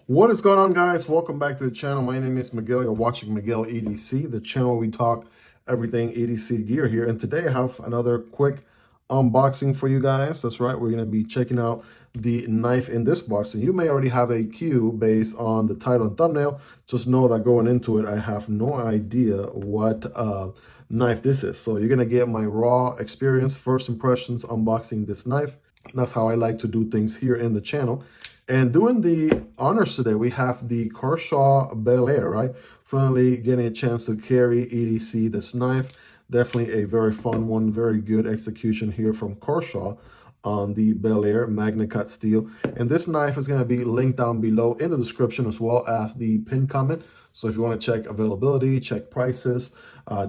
What is going on, guys? Welcome back to the channel. My name is Miguel. You're watching Miguel EDC, the channel where we talk everything EDC gear here. And today I have another quick unboxing for you guys. That's right, we're going to be checking out the knife in this box. And you may already have a cue based on the title and thumbnail. Just know that going into it, I have no idea what knife this is. So you're going to get my raw experience, first impressions unboxing this knife. That's how I like to do things here in the channel. And doing the honors today, we have the Kershaw Bel Air, right? Finally getting a chance to carry EDC this knife. Definitely a very fun one, very good execution here from Kershaw on the Bel Air Magna Cut steel. And this knife is going to be linked down below in the description as well as the pinned comment. So if you want to check availability, check prices,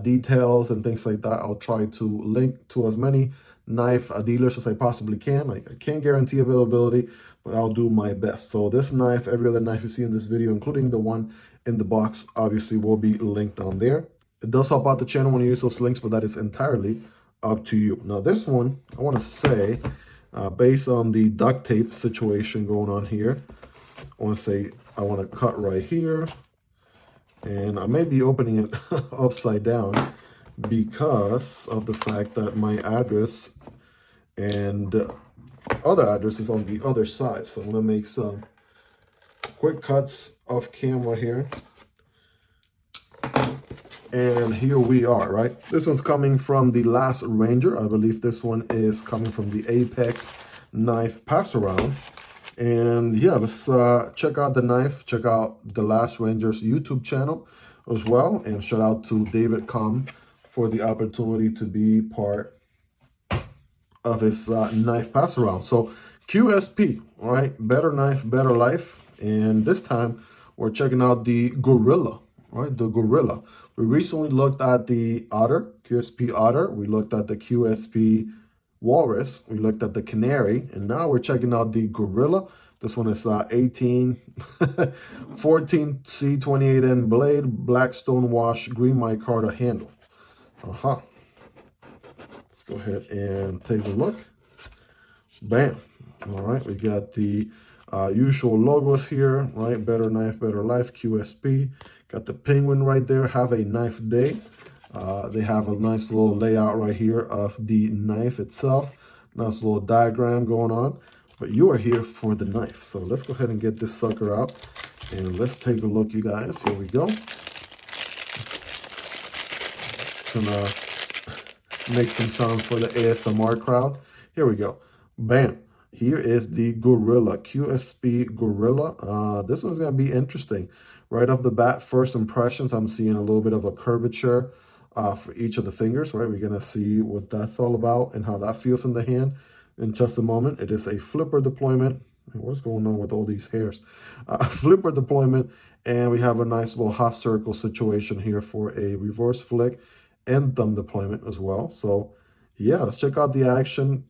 details, and things like that, I'll try to link to as many knife dealers as I possibly can. I can't guarantee availability, but I'll do my best. So this knife, every other knife you see in this video, including the one in the box, obviously will be linked down there. It does help out the channel when you use those links, but that is entirely up to you. Now this one, I want to say, based on the duct tape situation going on here, I want to say I want to cut right here, and I may be opening it upside down because of the fact that my address and other address is on the other side. So I'm going to make some quick cuts off camera here. And here we are, right? This one's coming from the Last Ranger. I believe this one is coming from the Apex knife pass around. And yeah, let's check out the knife, check out the Last Ranger's YouTube channel as well. And shout out to David Com for the opportunity to be part of his knife pass around. So QSP, all right, better knife, better life. And this time we're checking out the Gorilla, right? The Gorilla. We recently looked at the Otter, QSP Otter. We looked at the QSP Walrus. We looked at the Canary. And now we're checking out the Gorilla. This one is 14 C28N blade, black stone wash, green micarta handle. Let's go ahead and take a look. Bam. All right, we got the usual logos here, right? Better knife, better life, QSP. Got the penguin right there. Have a knife day. They have a nice little layout right here of the knife itself. Nice little diagram going on. But you are here for the knife. So let's go ahead and get this sucker out. And let's take a look, you guys. Here we go. Gonna make some sounds for the ASMR crowd. Here we go. Bam. Here is the Gorilla, QSP Gorilla. This one's going to be interesting. Right off the bat, first impressions, I'm seeing a little bit of a curvature for each of the fingers, right? We're going to see what that's all about and how that feels in the hand in just a moment. It is a flipper deployment. What's going on with all these hairs? Flipper deployment, and we have a nice little half circle situation here for a reverse flick and thumb deployment as well. So yeah, let's check out the action.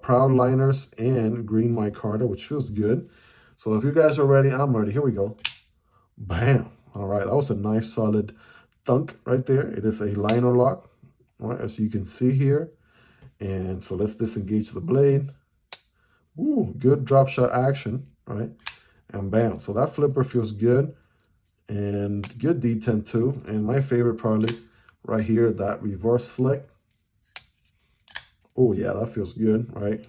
Proud liners and green micarta, which feels good. So if you guys are ready, I'm ready. Here we go. Bam. All right, that was a nice solid thunk right there. It is a liner lock, all right, as you can see here. And so let's disengage the blade. Ooh, good drop shot action, right? And bam. So that flipper feels good and good detent too. And my favorite probably right here, that reverse flick. Oh yeah, that feels good, right?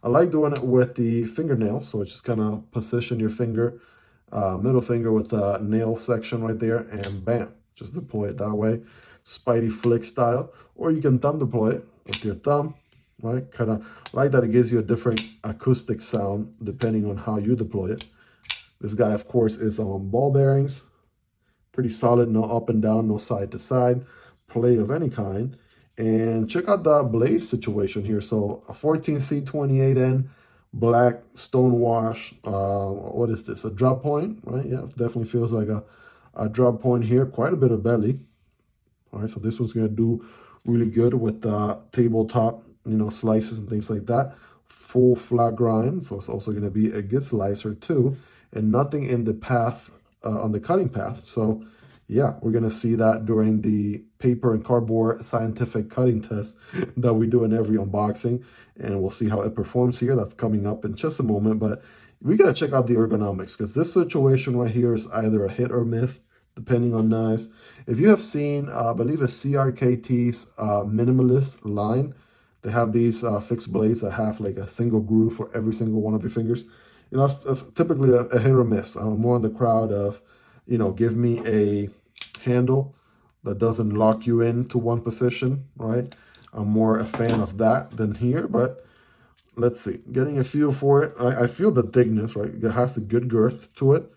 I like doing it with the fingernail, so just kind of position your finger, middle finger with a nail section right there, and bam, just deploy it that way, Spidey flick style. Or you can thumb deploy it with your thumb, right? Kind of like that. It gives you a different acoustic sound depending on how you deploy it. This guy, of course, is on ball bearings, pretty solid, no up and down, no side to side play of any kind. And check out the blade situation here. So a 14C28N black stone wash. What is this? A drop point, right? Yeah, it definitely feels like a drop point here. Quite a bit of belly. All right, so this one's going to do really good with tabletop, slices and things like that. Full flat grind, so it's also going to be a good slicer too. And nothing in the path, on the cutting path. So yeah, we're going to see that during the paper and cardboard scientific cutting test that we do in every unboxing. And we'll see how it performs here. That's coming up in just a moment. But we got to check out the ergonomics, because this situation right here is either a hit or miss, depending on knives. If you have seen, I believe it's CRKT's minimalist line, they have these fixed blades that have like a single groove for every single one of your fingers. You know, it's typically a hit or miss. I'm more in the crowd of, you know, give me a handle that doesn't lock you into one position, right? I'm more a fan of that than here, but let's see. Getting a feel for it. I feel the thickness, right? It has a good girth to it.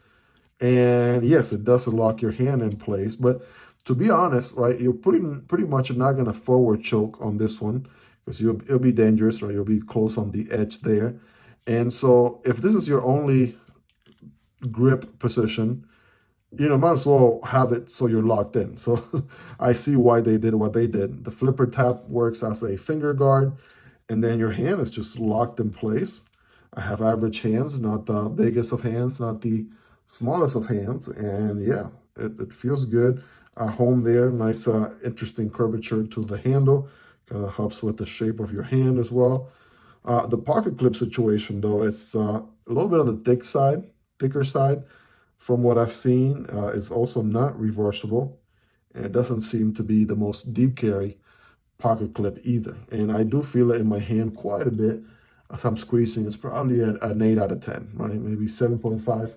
And yes, it does lock your hand in place. But to be honest, right, you're pretty much not going to forward choke on this one, because it'll be dangerous, right? You'll be close on the edge there. And so if this is your only grip position, you know, might as well have it so you're locked in. So I see why they did what they did. The flipper tap works as a finger guard, and then your hand is just locked in place. I have average hands, not the biggest of hands, not the smallest of hands. And yeah, it feels good. Home there, nice, interesting curvature to the handle. Kind of helps with the shape of your hand as well. The pocket clip situation, though, it's a little bit on the thicker side. From what I've seen, it's also not reversible, and it doesn't seem to be the most deep carry pocket clip either. And I do feel it in my hand quite a bit as I'm squeezing. It's probably an 8 out of 10, right? Maybe 7.5,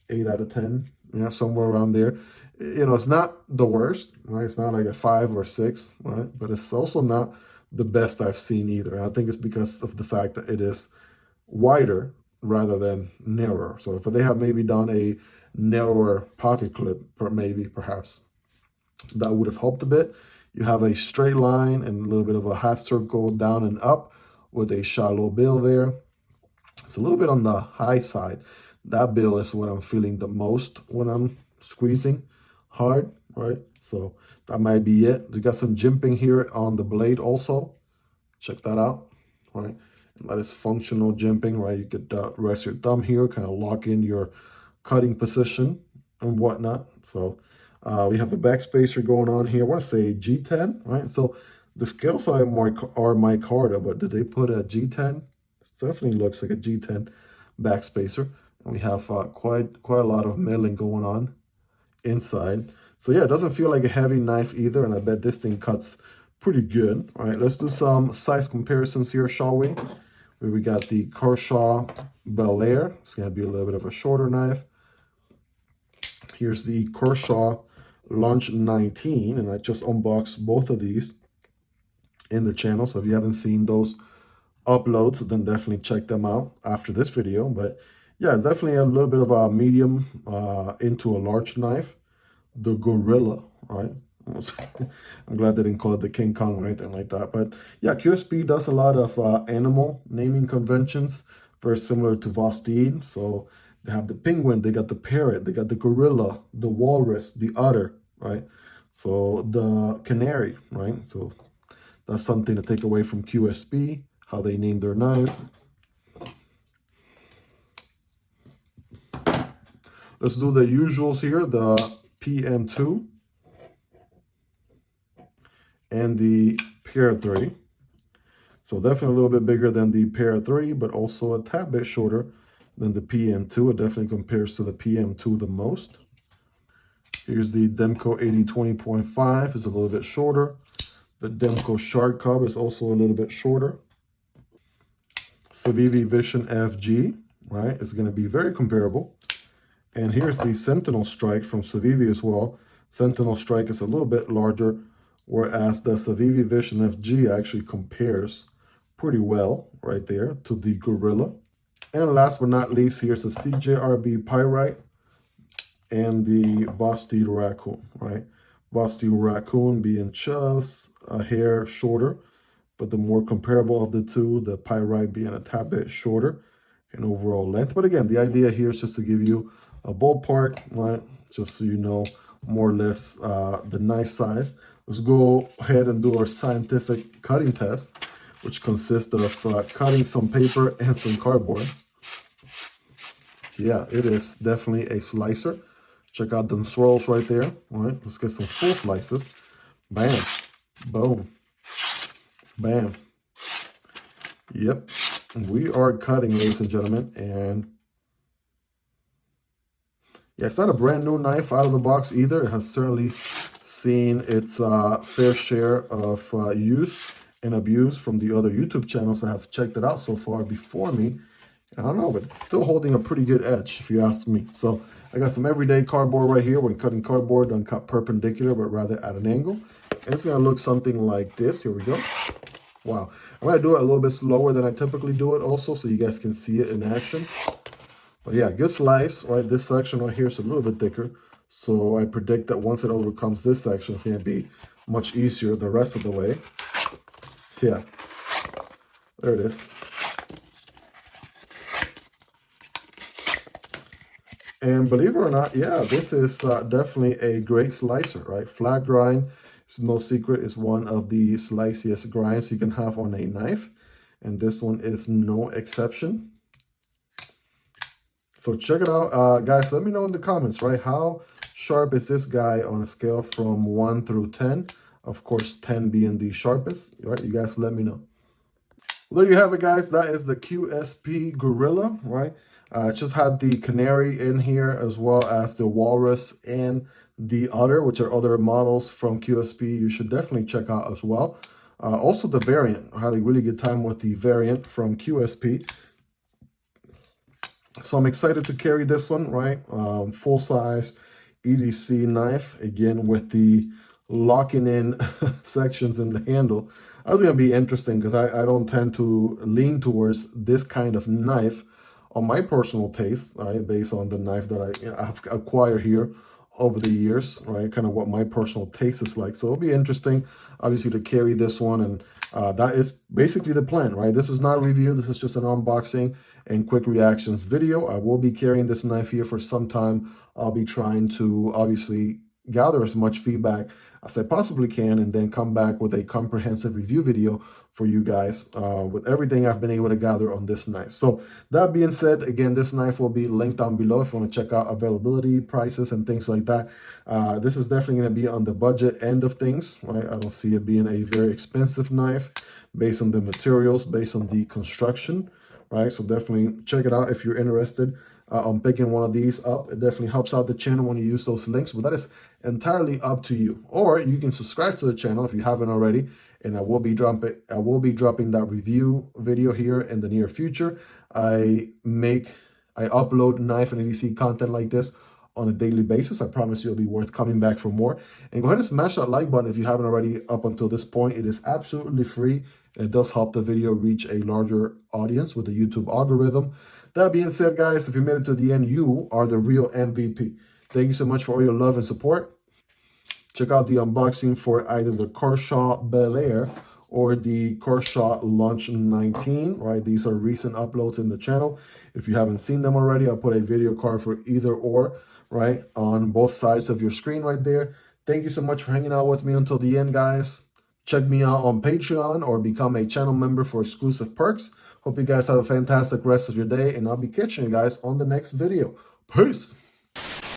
8 out of 10, yeah, somewhere around there. You know, it's not the worst, right? It's not like a 5 or 6, right? But it's also not the best I've seen either. And I think it's because of the fact that it is wider rather than narrower. So if they have maybe done a narrower pocket clip, perhaps that would have helped a bit. You have a straight line and a little bit of a half circle down and up with a shallow bill there. It's a little bit on the high side. That bill is what I'm feeling the most when I'm squeezing hard, right? So that might be it. You got some jimping here on the blade also. Check that out, right? And that is functional jimping, right? You could rest your thumb here, kind of lock in your cutting position and whatnot. So we have a backspacer going on here. I want to say G10, right? So the scales are micarta, but did they put a G10? It definitely looks like a G10 backspacer. And we have quite a lot of milling going on inside. So yeah, it doesn't feel like a heavy knife either, and I bet this thing cuts pretty good. All right, let's do some size comparisons here, shall we? We got the Kershaw Bel Air. It's going to be a little bit of a shorter knife. Here's the Kershaw Launch 19, and I just unboxed both of these in the channel. So if you haven't seen those uploads, then definitely check them out after this video. But yeah, it's definitely a little bit of a medium into a large knife. The Gorilla, right? I'm glad they didn't call it the King Kong or anything like that. But yeah, QSP does a lot of animal naming conventions, very similar to Vosteed. So they have the penguin, they got the parrot, they got the gorilla, the walrus, the otter, right? So the canary, right? So that's something to take away from QSP, how they name their knives. Let's do the usuals here, the PM2 and the Para 3. So definitely a little bit bigger than the Para 3, but also a tad bit shorter than the PM2. It definitely compares to the PM2 the most. Here's the Demko AD 20.5, is a little bit shorter. The Demko Shark Cub is also a little bit shorter. Civivi Vision FG, right, is going to be very comparable. And here's the Sentinel Strike from Civivi as well. Sentinel Strike is a little bit larger, whereas the Civivi Vision FG actually compares pretty well right there to the Gorilla. And last but not least, here's a CJRB Pyrite and the Vosteed Raccoon, right? Vosteed Raccoon being just a hair shorter, but the more comparable of the two, the Pyrite being a tad bit shorter in overall length. But again, the idea here is just to give you a ballpark, right? Just so you know more or less the knife size. Let's go ahead and do our scientific cutting test, which consists of cutting some paper and some cardboard. Yeah, it is definitely a slicer. Check out them swirls right there. All right, let's get some full slices. Bam, boom, bam. Yep, we are cutting, ladies and gentlemen, and Yeah, it's not a brand new knife out of the box either. It has certainly seen its fair share of use and abuse from the other YouTube channels that have checked it out so far before me. I don't know, but it's still holding a pretty good edge, if you ask me. So I got some everyday cardboard right here. When cutting cardboard, don't cut perpendicular, but rather at an angle. And it's going to look something like this. Here we go. Wow. I'm going to do it a little bit slower than I typically do it also, so you guys can see it in action. But yeah, good slice, right? This section right here is a little bit thicker. So I predict that once it overcomes this section, it's going to be much easier the rest of the way. Yeah. There it is. And believe it or not, yeah, this is definitely a great slicer, right? Flat grind, it's no secret, is one of the sliciest grinds you can have on a knife. And this one is no exception. So check it out. Guys, let me know in the comments, right? How sharp is this guy on a scale from 1 through 10? Of course, 10 being the sharpest, right? You guys let me know. Well, there you have it, guys. That is the QSP Gorilla, right? Just had the Canary in here, as well as the Walrus and the Otter, which are other models from QSP you should definitely check out as well. Also the variant. I had a really good time with the variant from QSP. So I'm excited to carry this one, right? Full-size EDC knife, again, with the locking in sections in the handle. That's going to be interesting because I don't tend to lean towards this kind of knife on my personal taste, right, based on the knife that I've acquired here over the years, right, kind of what my personal taste is like. So it'll be interesting, obviously, to carry this one, and that is basically the plan, right? This is not a review. This is just an unboxing and quick reactions video. I will be carrying this knife here for some time. I'll be trying to, obviously, gather as much feedback as I possibly can, and then come back with a comprehensive review video for you guys with everything I've been able to gather on this knife. So that being said, again, this knife will be linked down below if you want to check out availability, prices, and things like that. This is definitely going to be on the budget end of things, right? I don't see it being a very expensive knife based on the materials, based on the construction, right? So definitely check it out if you're interested on picking one of these up. It definitely helps out the channel when you use those links, but that is entirely up to you. Or you can subscribe to the channel if you haven't already, and I will be dropping that review video here in the near future. I upload knife and EDC content like this on a daily basis. I promise you it'll be worth coming back for more. And go ahead and smash that like button if you haven't already up until this point. It is absolutely free, and it does help the video reach a larger audience with the YouTube algorithm. That being said, guys, if you made it to the end, you are the real MVP. Thank you so much for all your love and support. Check out the unboxing for either the Kershaw Bel Air or the Kershaw Launch 19, right? These are recent uploads in the channel. If you haven't seen them already, I'll put a video card for either or, right, on both sides of your screen right there. Thank you so much for hanging out with me until the end, guys. Check me out on Patreon or become a channel member for exclusive perks. Hope you guys have a fantastic rest of your day, and I'll be catching you guys on the next video. Peace!